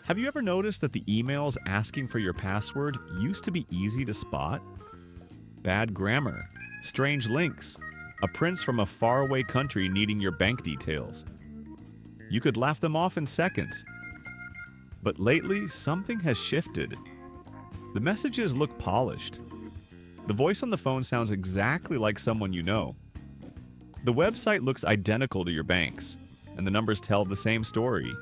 Have you ever noticed that the emails asking for your password used to be easy to spot? Bad grammar, strange links, a prince from a faraway country needing your bank details. You could laugh them off in seconds. But lately, something has shifted. The messages look polished. The voice on the phone sounds exactly like someone you know. The website looks identical to your bank's, and the numbers tell the same story.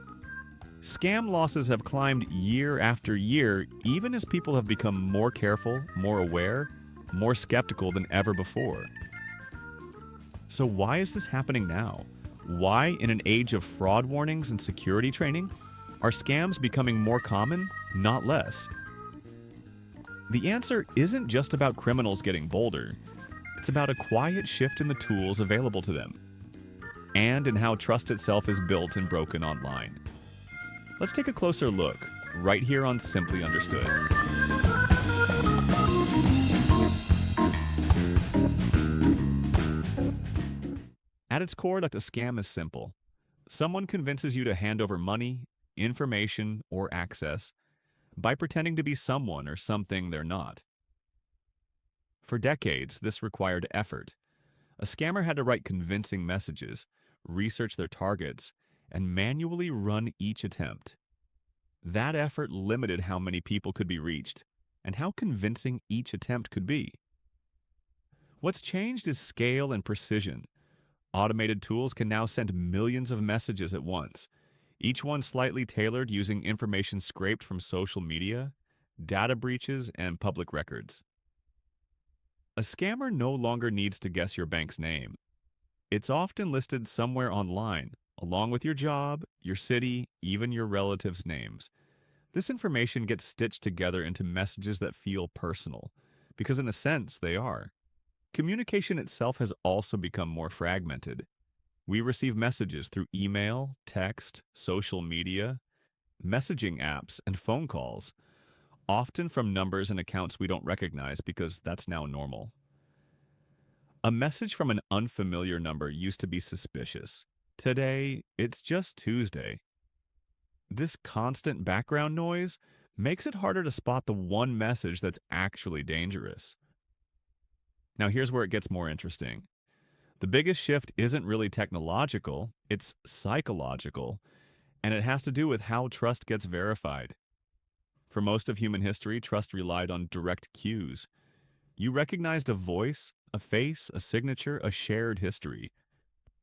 Scam losses have climbed year after year, even as people have become more careful, more aware, more skeptical than ever before. So why is this happening now? Why, in an age of fraud warnings and security training, are scams becoming more common, not less? The answer isn't just about criminals getting bolder. It's about a quiet shift in the tools available to them, and in how trust itself is built and broken online. Let's take a closer look, right here on Simply Understood. At its core, a scam is simple. Someone convinces you to hand over money, information, or access by pretending to be someone or something they're not. For decades, this required effort. A scammer had to write convincing messages, research their targets, and manually run each attempt. That effort limited how many people could be reached and how convincing each attempt could be. What's changed is scale and precision. Automated tools can now send millions of messages at once, each one slightly tailored using information scraped from social media, data breaches, and public records. A scammer no longer needs to guess your bank's name. It's often listed somewhere online, along with your job, your city, even your relatives' names. This information gets stitched together into messages that feel personal, because in a sense they are. Communication itself has also become more fragmented. We receive messages through email, text, social media, messaging apps, and phone calls, often from numbers and accounts we don't recognize because that's now normal. A message from an unfamiliar number used to be suspicious. Today, it's just Tuesday. This constant background noise makes it harder to spot the one message that's actually dangerous. Now, here's where it gets more interesting. The biggest shift isn't really technological, it's psychological, and it has to do with how trust gets verified. For most of human history, trust relied on direct cues. You recognized a voice, a face, a signature, a shared history.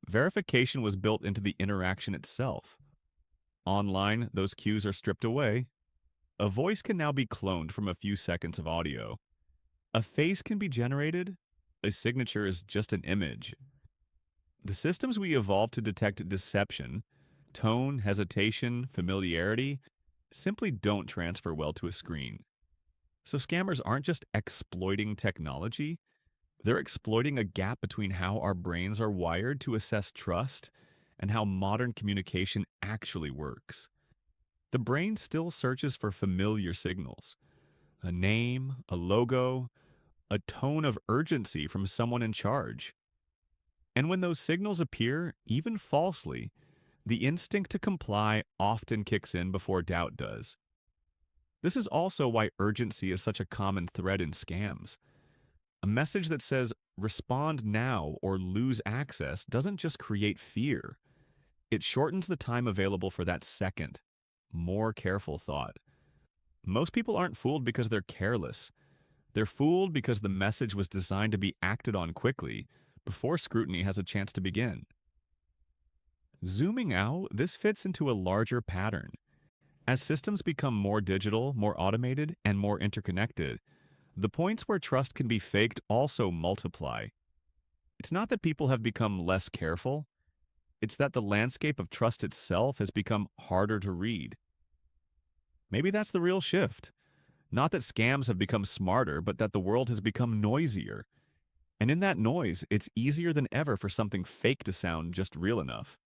Verification was built into the interaction itself. Online, those cues are stripped away. A voice can now be cloned from a few seconds of audio. A face can be generated. A signature is just an image. The systems we evolved to detect deception, tone, hesitation, familiarity, simply don't transfer well to a screen. So scammers aren't just exploiting technology, they're exploiting a gap between how our brains are wired to assess trust and how modern communication actually works. The brain still searches for familiar signals, a name, a logo, a tone of urgency from someone in charge. And when those signals appear, even falsely, the instinct to comply often kicks in before doubt does. This is also why urgency is such a common thread in scams. A message that says, respond now or lose access doesn't just create fear. It shortens the time available for that second, more careful thought. Most people aren't fooled because they're careless. They're fooled because the message was designed to be acted on quickly, before scrutiny has a chance to begin. Zooming out, this fits into a larger pattern. As systems become more digital, more automated, and more interconnected, the points where trust can be faked also multiply. It's not that people have become less careful, it's that the landscape of trust itself has become harder to read. Maybe that's the real shift. Not that scams have become smarter, but that the world has become noisier. And in that noise, it's easier than ever for something fake to sound just real enough.